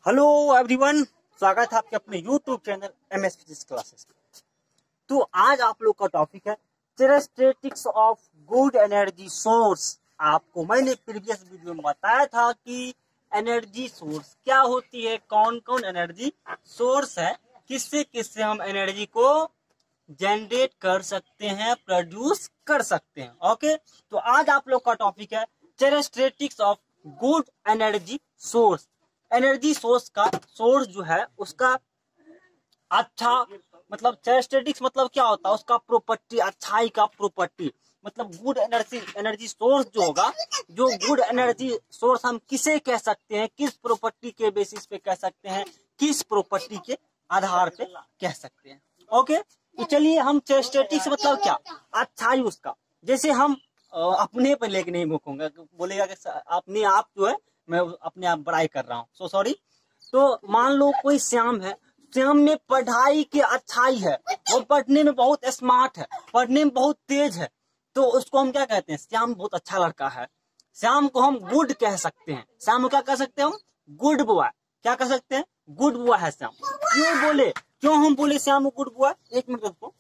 Hello everyone, स्वागत है आपके अपने YouTube channel MS physics classes. तो आज आप लोग का टॉपिक है characteristics of good energy source. आपको मैंने प्रीवियस वीडियो में बताया था कि एनर्जी सोर्स क्या होती है, कौन कौन एनर्जी सोर्स है, किससे किससे हम एनर्जी को जनरेट कर सकते हैं, प्रोड्यूस कर सकते हैं। ओके, तो आज आप लोग का टॉपिक है characteristics of good energy source. Energy source का सोर्स जो है उसका अच्छा मतलब कैरेक्टरिस्टिक्स मतलब क्या होता है, उसका प्रॉपर्टी, अच्छाई का प्रॉपर्टी मतलब गुड एनर्जी सोर्स जो होगा, जो गुड एनर्जी सोर्स हम किसे कह सकते हैं, किस प्रॉपर्टी के बेसिस पे कह सकते हैं, किस प्रॉपर्टी के आधार पे कह सकते हैं। ओके, तो चलिए हम कैरेक्टरिस्टिक्स मतलब क्या, अच्छाई उसका। जैसे हम अपने पे लेके नहीं भूखूंगा, बोलेगा कि अपने आप जो है मैं अपने आप बड़ाई कर रहा हूँ, सो सॉरी। तो मान लो कोई श्याम है, श्याम में पढ़ाई की अच्छाई है, वो पढ़ने में बहुत स्मार्ट है, पढ़ने में बहुत तेज है, तो उसको हम क्या कहते हैं, श्याम बहुत अच्छा लड़का है। श्याम को हम गुड कह सकते हैं। श्याम को क्या कह सकते हैं हम, गुड बॉय। क्या कह सकते हैं, गुड बॉय है श्याम। क्यों बोले, क्यों हम बोले श्याम गुड बॉय? एक मिनट दोस्तों।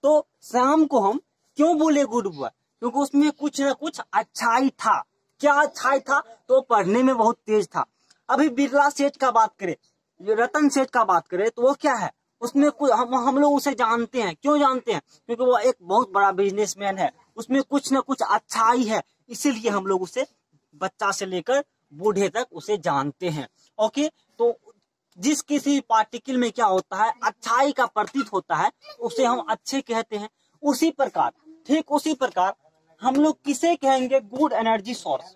तो श्याम को हम क्यों बोले गुड बॉय, क्योंकि उसमें कुछ ना कुछ अच्छाई था। क्या अच्छाई था? तो पढ़ने में बहुत तेज था। अभी बिरला सेठ का बात करें, रतन सेठ का बात करें, तो वो क्या है, उसमें कुछ हम लोग उसे जानते हैं। क्यों जानते हैं? क्योंकि वो एक बहुत बड़ा बिजनेसमैन है, उसमें कुछ ना कुछ अच्छाई है, इसीलिए हम लोग उसे बच्चा से लेकर बूढ़े तक उसे जानते हैं। ओके, तो जिस किसी पार्टिकल में क्या होता है, अच्छाई का प्रतीत होता है, उसे हम अच्छे कहते हैं। उसी प्रकार, ठीक उसी प्रकार हम लोग किसे कहेंगे, good energy source.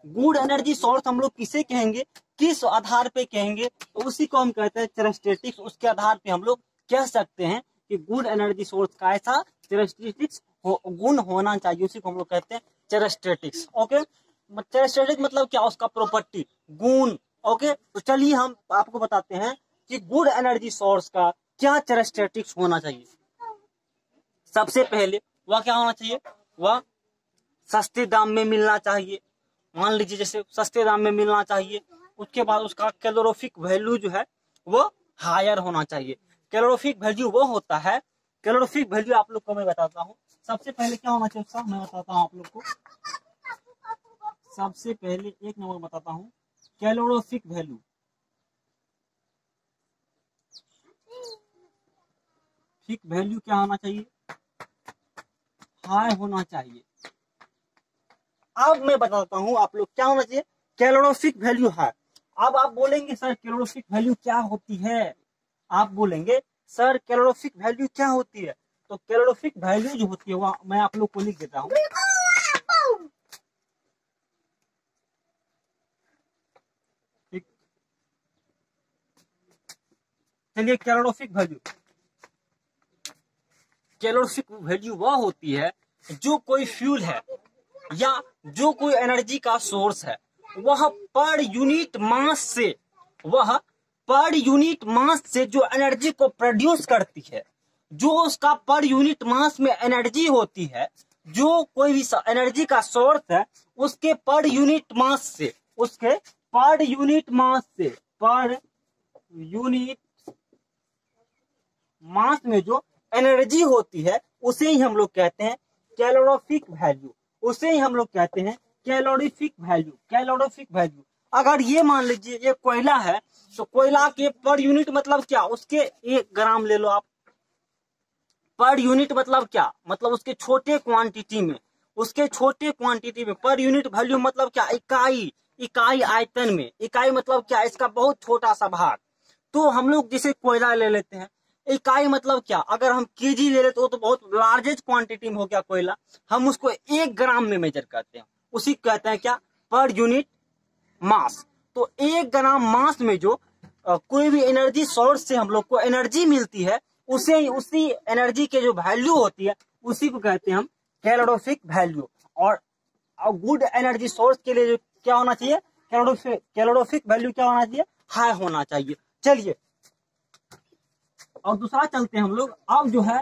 Good energy source हम लोग किसे कहेंगे, किस आधार पे कहेंगे, तो उसी को हम कहते हैं कैरेक्टरिस्टिक्स। उसके आधार पे हम लोग कह सकते हैं कि गुड एनर्जी सोर्स का ऐसा कैरेक्टरिस्टिक्स गुण होना चाहिए, उसी को हम लोग कहते हैं कैरेक्टरिस्टिक्स। ओके, कैरेक्टरिस्टिक्स मतलब क्या, उसका प्रॉपर्टी, गुण। ओके, तो चलिए हम आपको बताते हैं कि गुड एनर्जी सोर्स का क्या कैरेक्टरिस्टिक्स होना चाहिए। सबसे पहले वह क्या होना चाहिए, वह सस्ते दाम में मिलना चाहिए। मान लीजिए जैसे सस्ते दाम में मिलना चाहिए। उसके बाद उसका कैलोरीफिक वैल्यू जो है वो हायर होना चाहिए। कैलोरीफिक वैल्यू वो होता है, कैलोरीफिक वैल्यू आप लोग को मैं बताता हूँ। सबसे पहले क्या होना चाहिए उसका, मैं बताता हूँ आप लोग को। सबसे पहले एक नंबर बताता हूँ, कैलोरीफिक वैल्यू। फिक वैल्यू क्या होना चाहिए, हाई होना चाहिए। अब मैं बताता हूँ आप लोग क्या होना चाहिए, कैलोरीफिक वैल्यू है। अब आप बोलेंगे सर कैलोरीफिक वैल्यू क्या होती है, आप बोलेंगे सर कैलोरीफिक वैल्यू क्या होती है। तो कैलोरीफिक वैल्यू जो होती है वह मैं आप लोग को लिख देता हूँ। चलिए, कैलोरीफिक वैल्यू, कैलोरीफिक वैल्यू वह होती है जो कोई फ्यूल है या जो कोई एनर्जी का सोर्स है, वह पर यूनिट मास से, वह पर यूनिट मास से जो एनर्जी को प्रोड्यूस करती है, जो उसका पर यूनिट मास में एनर्जी होती है, जो कोई भी एनर्जी का सोर्स है, उसके पर यूनिट मास से, उसके पर यूनिट मास से, पर यूनिट मास में जो एनर्जी होती है, उसे ही हम लोग कहते हैं कैलोरीफिक वैल्यू। उसे ही हम लोग कहते हैं कैलोरीफिक वैल्यू, कैलोरीफिक वैल्यू। अगर ये मान लीजिए ये कोयला है, तो कोयला के पर यूनिट मतलब क्या, उसके 1 ग्राम ले लो आप। पर यूनिट मतलब क्या, मतलब उसके छोटे क्वांटिटी में, उसके छोटे क्वांटिटी में पर यूनिट वैल्यू मतलब क्या, इकाई, इकाई आयतन में। इकाई मतलब क्या, इसका बहुत छोटा सा भाग। तो हम लोग जैसे कोयला ले लेते हैं, इकाई मतलब क्या, अगर हम केजी ले लेते हो तो बहुत लार्जेस्ट क्वांटिटी में हो गया कोयला, हम उसको 1 ग्राम में मेजर करते हैं, उसी कहते हैं क्या, पर यूनिट मास। तो 1 ग्राम मास में जो कोई भी एनर्जी सोर्स से हम लोग को एनर्जी मिलती है, उसे उसी एनर्जी के जो वैल्यू होती है उसी को कहते हैं हम कैलोरीफिक वैल्यू। और गुड एनर्जी सोर्स के लिए जो क्या होना चाहिए, कैलोरीफिक वैल्यू क्या होना चाहिए, हाई होना चाहिए। चलिए और दूसरा चलते हैं हम लोग। अब जो है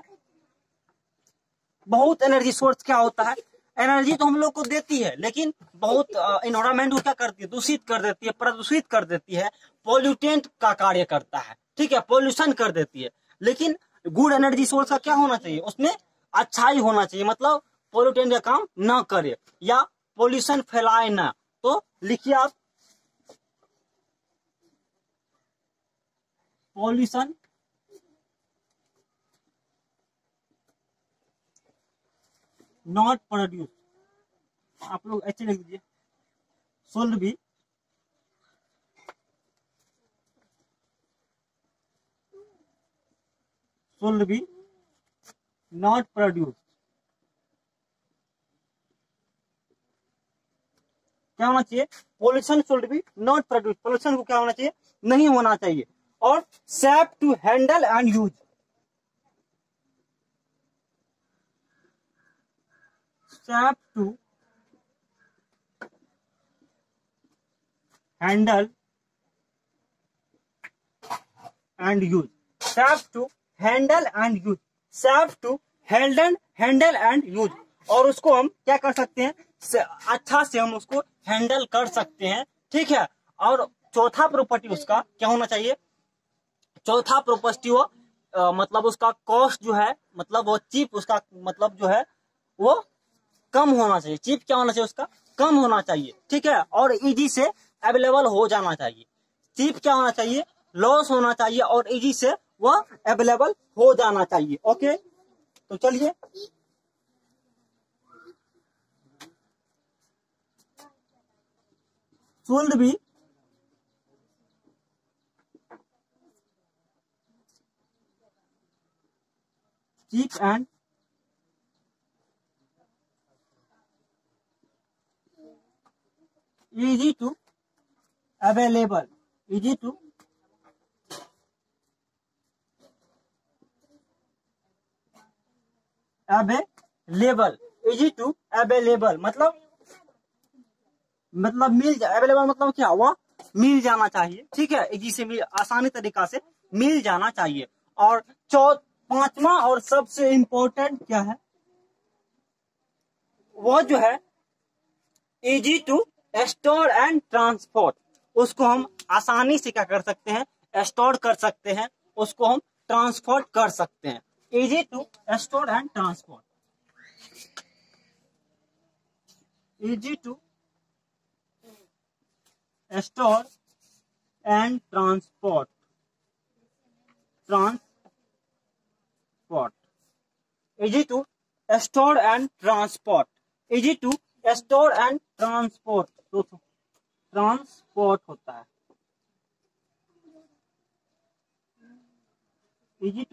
बहुत एनर्जी सोर्स क्या होता है, एनर्जी तो हम लोग को देती है, लेकिन बहुत इन्वायरमेंट को क्या करती है, दूषित कर देती है, प्रदूषित कर देती है, पॉल्यूटेंट का कार्य करता है, ठीक है, पॉल्यूशन कर देती है। लेकिन गुड एनर्जी सोर्स का क्या होना चाहिए, उसमें अच्छाई होना चाहिए, मतलब पॉल्यूटेंट का काम ना करे या पॉल्यूशन फैलाए ना। तो लिखिए आप, पॉल्यूशन नॉट प्रोड्यूस, आप लोग ऐसे लिख दीजिए, शुड बी नॉट प्रोड्यूस। क्या होना चाहिए, pollution should be not produce, pollution को क्या होना चाहिए, नहीं होना चाहिए। और safe to handle and use, safe to handle and use, safe to handle and use, safe to handle and use. और उसको हम क्या कर सकते हैं, अच्छा से हम उसको हैंडल कर सकते हैं, ठीक है। और चौथा प्रॉपर्टी उसका क्या होना चाहिए, चौथा प्रॉपर्टी वो मतलब उसका कॉस्ट जो है, मतलब वो चीप, उसका मतलब जो है वो कम होना चाहिए। चीप क्या होना चाहिए, उसका कम होना चाहिए, ठीक है। और इजी से अवेलेबल हो जाना चाहिए। चीप क्या होना चाहिए, लॉस होना चाहिए, और इजी से वो अवेलेबल हो जाना चाहिए। ओके, तो चलिए should be cheap and easy to available, easy to available, easy to available, मतलब मिल जाए, अवेलेबल मतलब क्या हुआ, मिल जाना चाहिए, ठीक है, इजी से मिल, आसानी तरीका से मिल जाना चाहिए। और पांचवा और सबसे इंपॉर्टेंट क्या है, वो जो है easy to store and transport. उसको हम आसानी से क्या कर सकते हैं, स्टोर कर सकते हैं, उसको हम ट्रांसपोर्ट कर सकते हैं। Easy to store and transport, easy to store and transport, easy to store and transport, easy to store and transport, दोस्तों ट्रांसपोर्ट होता है, easy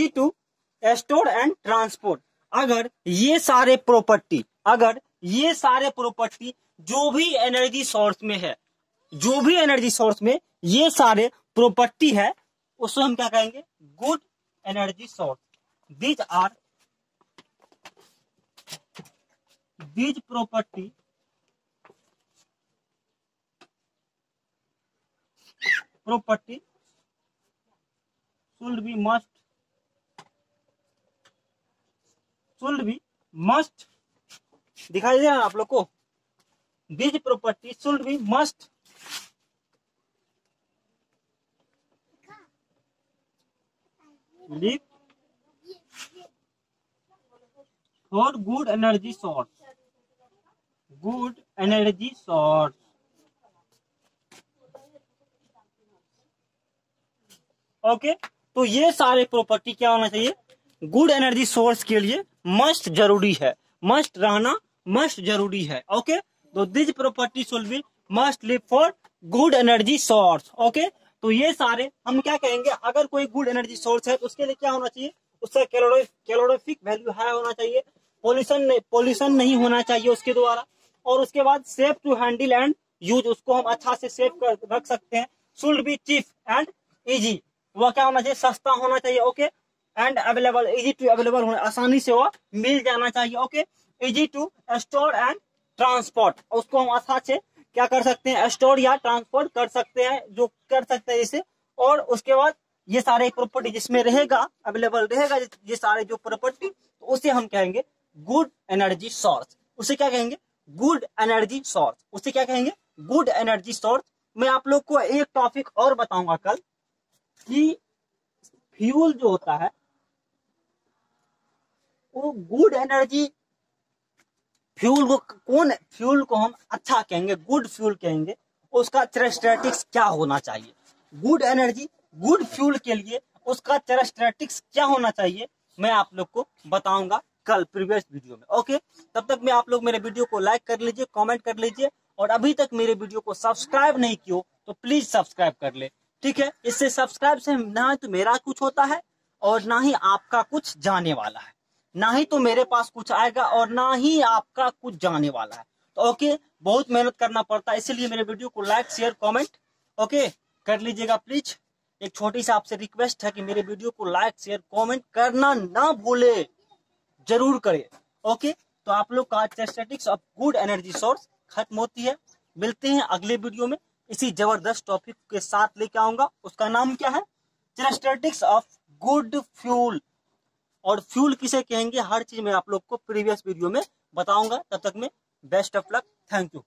to store and transport. अगर ये सारे प्रॉपर्टी जो भी एनर्जी सोर्स में है, जो भी एनर्जी सोर्स में ये सारे प्रॉपर्टी है, उसको हम क्या कहेंगे, good energy source. These are these property should be must दिखाई दे रहा है आप लोग को, these property should be must live for good energy source, okay. तो ये सारे प्रॉपर्टी क्या होना चाहिए, गुड एनर्जी सोर्स के लिए मस्ट जरूरी है, मस्ट रहना मस्ट जरूरी है। ओके, तो this property should be must live for good energy source. Okay, तो ये सारे हम क्या कहेंगे, अगर कोई गुड एनर्जी सोर्स है तो उसके लिए क्या होना चाहिए, उसका कैलोरीफिक वैल्यू हाई होना चाहिए, पॉल्यूशन नहीं होना चाहिए उसके द्वारा, और उसके बाद safe to handle and use, उसको हम अच्छा से सेफ कर रख सकते हैं। Should be cheap and easy, वह क्या होना चाहिए, सस्ता होना चाहिए। Okay, and available, easy to available होना, आसानी से वह मिल जाना चाहिए। Okay, easy to store and transport, उसको हम आसानी से क्या कर सकते हैं, स्टोर या ट्रांसपोर्ट कर सकते हैं, जो कर सकते हैं इसे। और उसके बाद ये सारे प्रॉपर्टी जिसमें रहेगा, अवेलेबल रहेगा ये सारे जो प्रॉपर्टी, तो उसे हम कहेंगे गुड एनर्जी सोर्स। उसे क्या कहेंगे? Good energy source. उसे क्या कहेंगे? Good energy source. मैं आप लोग को एक टॉपिक और बताऊंगा कल कि फ्यूल जो होता है वो गुड एनर्जी फ्यूल को हम अच्छा कहेंगे, गुड फ्यूल कहेंगे, उसका कैरेक्टरिस्टिक्स क्या होना चाहिए? गुड एनर्जी गुड फ्यूल के लिए उसका कैरेक्टरिस्टिक्स क्या होना चाहिए, मैं आप लोग को बताऊंगा कल प्रीवियस वीडियो में। ओके, तब तक में आप लोग मेरे वीडियो को लाइक कर लीजिए, कमेंट कर लीजिए, और अभी तक मेरे वीडियो को सब्सक्राइब नहीं किया तो प्लीज सब्सक्राइब कर ले, ठीक है? इससे सब्सक्राइब से ना तो मेरा कुछ होता है और ना ही आपका कुछ जाने वाला है, ना ही तो मेरे पास कुछ आएगा और ना ही आपका कुछ जाने वाला है। तो ओके, बहुत मेहनत करना पड़ता है, इसीलिए मेरे वीडियो को लाइक शेयर कमेंट ओके कर लीजिएगा प्लीज। एक छोटी सी आपसे रिक्वेस्ट है कि मेरे वीडियो को लाइक शेयर कमेंट करना ना भूले, जरूर करें। ओके, तो आप लोग का characteristics of good energy source खत्म होती है। मिलते हैं अगले वीडियो में इसी जबरदस्त टॉपिक के साथ लेके आऊंगा। उसका नाम क्या है? Characteristics of good fuel. और फ्यूल किसे कहेंगे, हर चीज मैं आप लोग को प्रीवियस वीडियो में बताऊंगा। तब तक में best of luck, thank you.